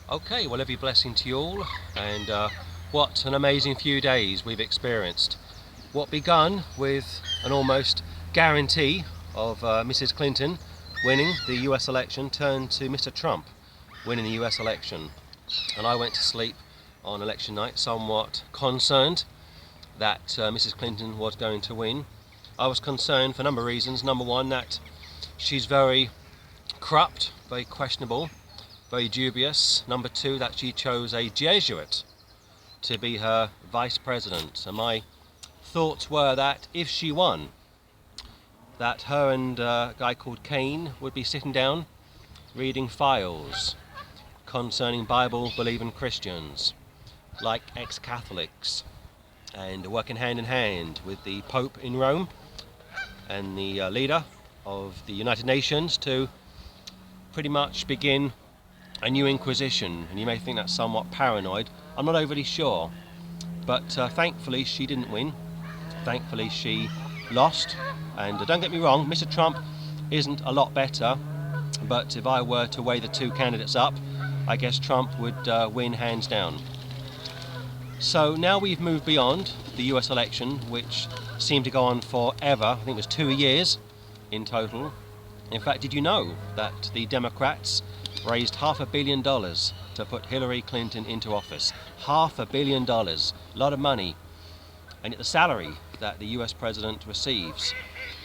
Okay, well, every blessing to you all, and what an amazing few days we've experienced. What begun with an almost guarantee of Mrs. Clinton winning the US election turned to Mr. Trump winning the US election. And I went to sleep on election night somewhat concerned that Mrs. Clinton was going to win. I was concerned for a number of reasons. Number one, that she's very corrupt, very questionable, very dubious. Number two, that she chose a Jesuit to be her vice president. And my thoughts were that if she won, that her and a guy called Cain would be sitting down reading files concerning Bible-believing Christians, like ex-Catholics, and working hand in hand with the Pope in Rome and the leader of the United Nations to pretty much begin a new inquisition. And you may think that's somewhat paranoid. I'm not overly sure, but thankfully she didn't win. Thankfully she lost. And don't get me wrong, Mr. Trump isn't a lot better, but if I were to weigh the two candidates up, I guess Trump would win hands down. So now we've moved beyond the US election, which seemed to go on forever. I think it was 2 years in total. In fact, did you know that the Democrats raised $500 million to put Hillary Clinton into office? $500 million, a lot of money. And yet the salary that the US president receives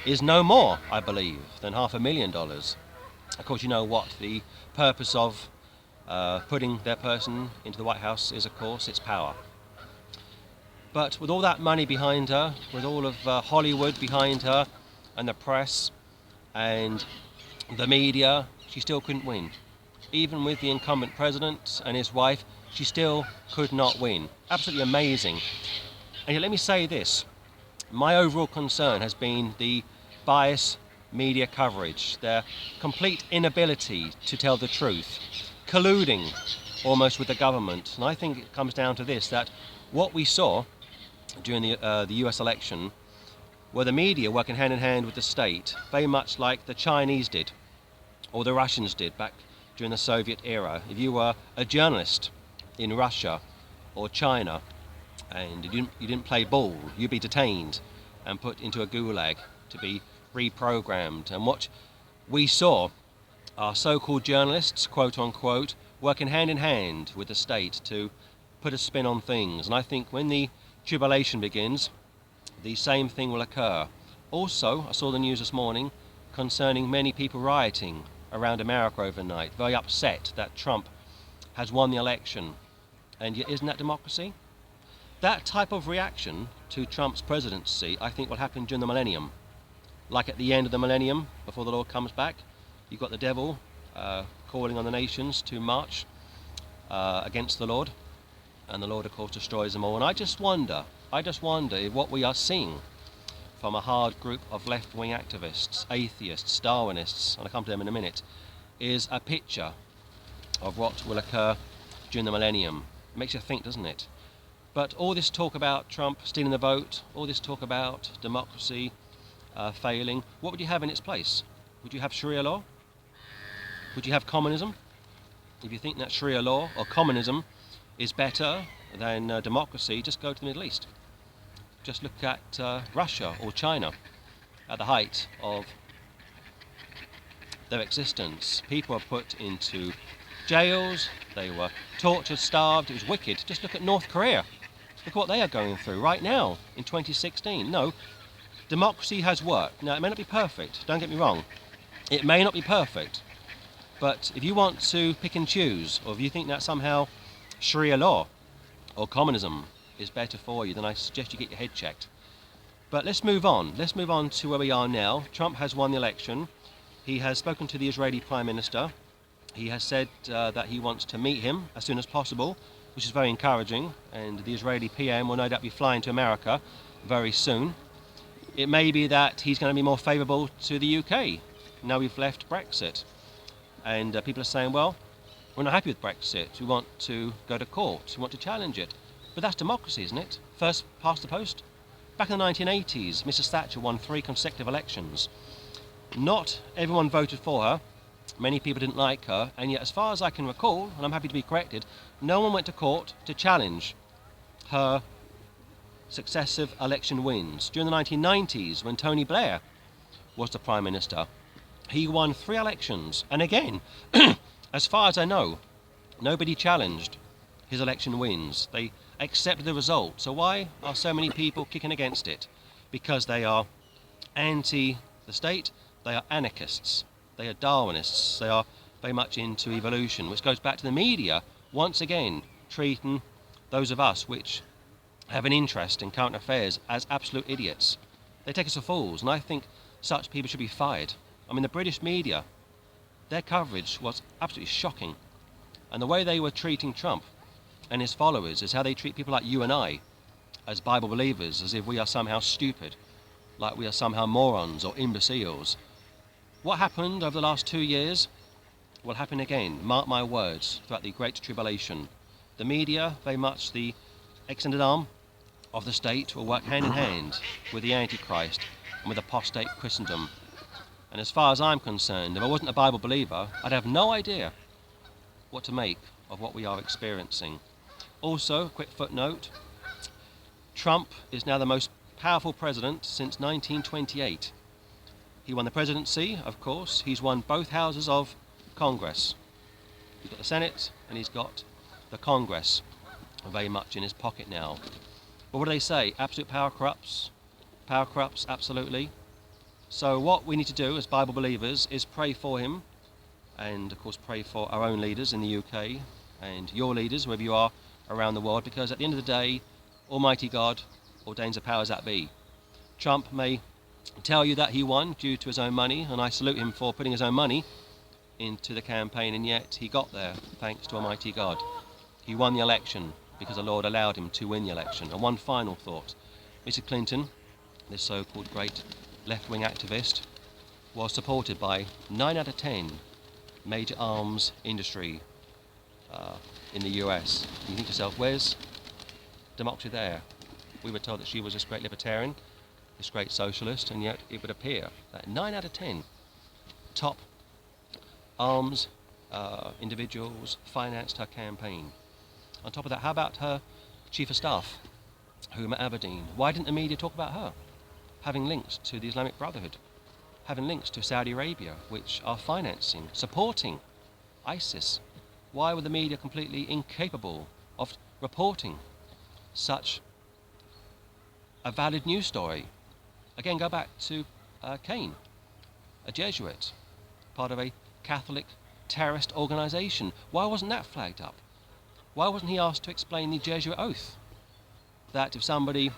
is no more, I believe, than $500,000. Of course, you know what the purpose of putting their person into the White House is, of course, it's power. But with all that money behind her, with all of Hollywood behind her, and the press, and the media, she still couldn't win. Even with the incumbent president and his wife, she still could not win. Absolutely amazing. And yet let me say this, my overall concern has been the bias media coverage, their complete inability to tell the truth, colluding almost with the government. And I think it comes down to this, that what we saw during the US election were the media working hand in hand with the state, very much like the Chinese did, or the Russians did back during the Soviet era. If you were a journalist in Russia or China and you didn't play ball, you'd be detained and put into a gulag to be reprogrammed. And what we saw are so-called journalists, quote unquote, working hand in hand with the state to put a spin on things. And I think when the tribulation begins, the same thing will occur. Also, I saw the news this morning concerning many people rioting around America overnight, very upset that Trump has won the election. And yet, isn't that democracy? That type of reaction to Trump's presidency, I think, will happen during the millennium. Like at the end of the millennium, before the Lord comes back, you've got the devil calling on the nations to march against the Lord. And the Lord, of course, destroys them all. And I just wonder if what we are seeing from a hard group of left-wing activists, atheists, Darwinists, and I'll come to them in a minute, is a picture of what will occur during the millennium. It makes you think, doesn't it? But all this talk about Trump stealing the vote, all this talk about democracy failing, what would you have in its place? Would you have Sharia law? Would you have communism? If you think that Sharia law or communism is better than democracy, just go to the Middle East. Just look at Russia or China at the height of their existence. People were put into jails, they were tortured, starved, it was wicked. Just look at North Korea. Look what they are going through right now in 2016. No, democracy has worked. Now, it may not be perfect, don't get me wrong. It may not be perfect. But if you want to pick and choose, or if you think that somehow Sharia law or communism is better for you, then I suggest you get your head checked. But let's move on. Let's move on to where we are now. Trump has won the election. He has spoken to the Israeli Prime Minister. He has said that he wants to meet him as soon as possible, which is very encouraging. And the Israeli PM will no doubt be flying to America very soon. It may be that he's going to be more favourable to the UK. Now we've left Brexit. And people are saying, well, we're not happy with Brexit. We want to go to court. We want to challenge it. But that's democracy, isn't it? First past the post. Back in the 1980s, Mrs. Thatcher won 3 consecutive elections. Not everyone voted for her. Many people didn't like her, and yet as far as I can recall, and I'm happy to be corrected, no one went to court to challenge her successive election wins. During the 1990s, when Tony Blair was the Prime Minister, he won 3 elections, and again, as far as I know, nobody challenged his election wins. They accepted the result. So why are so many people kicking against it? Because they are anti the state, they are anarchists, they are Darwinists, they are very much into evolution, which goes back to the media, once again, treating those of us which have an interest in current affairs as absolute idiots. They take us for fools, and I think such people should be fired. I mean, the British media, their coverage was absolutely shocking. And the way they were treating Trump and his followers is how they treat people like you and I as Bible believers, as if we are somehow stupid, like we are somehow morons or imbeciles. What happened over the last 2 years will happen again, mark my words, throughout the Great Tribulation. The media, very much the extended arm of the state, will work hand in hand with the Antichrist and with apostate Christendom. And as far as I'm concerned, if I wasn't a Bible believer, I'd have no idea what to make of what we are experiencing. Also, a quick footnote, Trump is now the most powerful president since 1928. He won the presidency, of course. He's won both houses of Congress. He's got the Senate and he's got the Congress very much in his pocket now. But what do they say? Absolute power corrupts. Power corrupts, absolutely. So what we need to do as Bible believers is pray for him, and of course pray for our own leaders in the UK and your leaders wherever you are around the world, because at the end of the day, Almighty God ordains the powers that be. Trump may tell you that he won due to his own money, and I salute him for putting his own money into the campaign, and yet he got there thanks to Almighty God. He won the election because the Lord allowed him to win the election. And one final thought, Mrs. Clinton, this so-called great left-wing activist, was supported by 9 out of 10 major arms industry in the US. You think to yourself, where's democracy there? We were told that she was this great libertarian, this great socialist, and yet it would appear that 9 out of 10 top arms individuals financed her campaign. On top of that, how about her chief of staff, Huma Abedin? Why didn't the media talk about her? Having links to the Islamic Brotherhood, having links to Saudi Arabia, which are financing, supporting ISIS. Why were the media completely incapable of reporting such a valid news story? Again, go back to Cain, a Jesuit, part of a Catholic terrorist organization. Why wasn't that flagged up? Why wasn't he asked to explain the Jesuit oath? That if somebody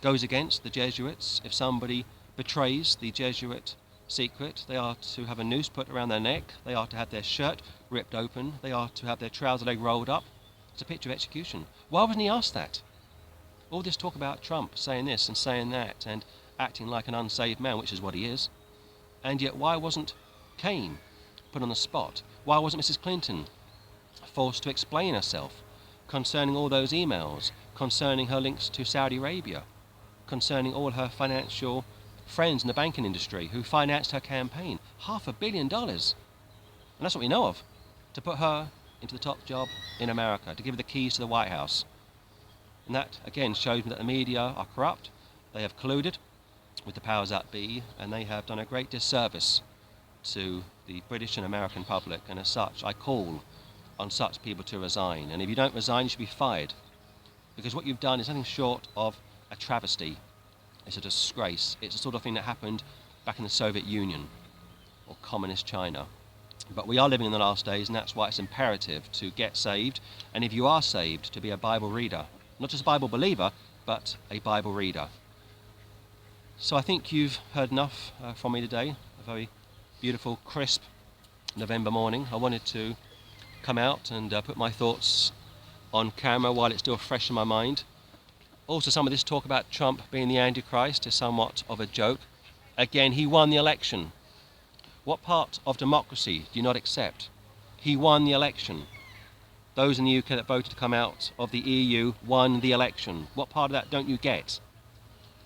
goes against the Jesuits, if somebody betrays the Jesuit secret, they are to have a noose put around their neck, they are to have their shirt ripped open, they are to have their trouser leg rolled up. It's a picture of execution. Why wasn't he asked that? All this talk about Trump saying this and saying that and acting like an unsaved man, which is what he is. And yet why wasn't Cain put on the spot? Why wasn't Mrs. Clinton forced to explain herself concerning all those emails, concerning her links to Saudi Arabia, concerning all her financial friends in the banking industry who financed her campaign? $500 million. And that's what we know of. To put her into the top job in America, to give her the keys to the White House. And that, again, shows me that the media are corrupt. They have colluded with the powers that be, and they have done a great disservice to the British and American public. And as such, I call on such people to resign. And if you don't resign, you should be fired. Because what you've done is nothing short of a travesty. It's a disgrace. It's the sort of thing that happened back in the Soviet Union or communist China. But we are living in the last days, and that's why it's imperative to get saved. And if you are saved, to be a Bible reader. Not just a Bible believer, but a Bible reader. So I think you've heard enough from me today. A very beautiful, crisp November morning. I wanted to come out and put my thoughts on camera while it's still fresh in my mind. Also, some of this talk about Trump being the Antichrist is somewhat of a joke. Again, he won the election. What part of democracy do you not accept? He won the election. Those in the UK that voted to come out of the EU won the election. What part of that don't you get?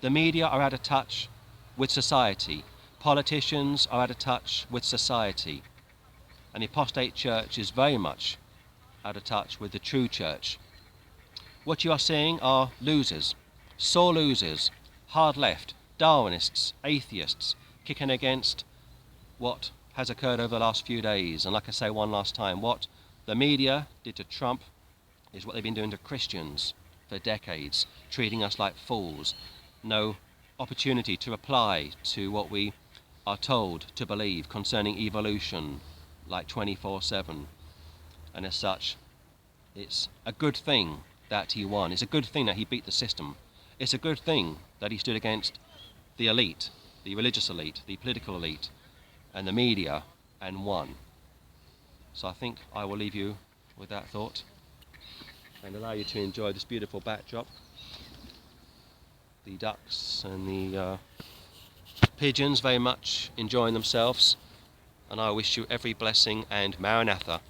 The media are out of touch with society. Politicians are out of touch with society. And the apostate church is very much out of touch with the true church. What you are seeing are losers, sore losers, hard left, Darwinists, atheists, kicking against what has occurred over the last few days. And like I say one last time, what the media did to Trump is what they've been doing to Christians for decades, treating us like fools. No opportunity to reply to what we are told to believe concerning evolution, like 24/7. And as such, it's a good thing that he won. It's a good thing that he beat the system. It's a good thing that he stood against the elite, the religious elite, the political elite, and the media, and won. So I think I will leave you with that thought and allow you to enjoy this beautiful backdrop. The ducks and the pigeons very much enjoying themselves, and I wish you every blessing and Maranatha.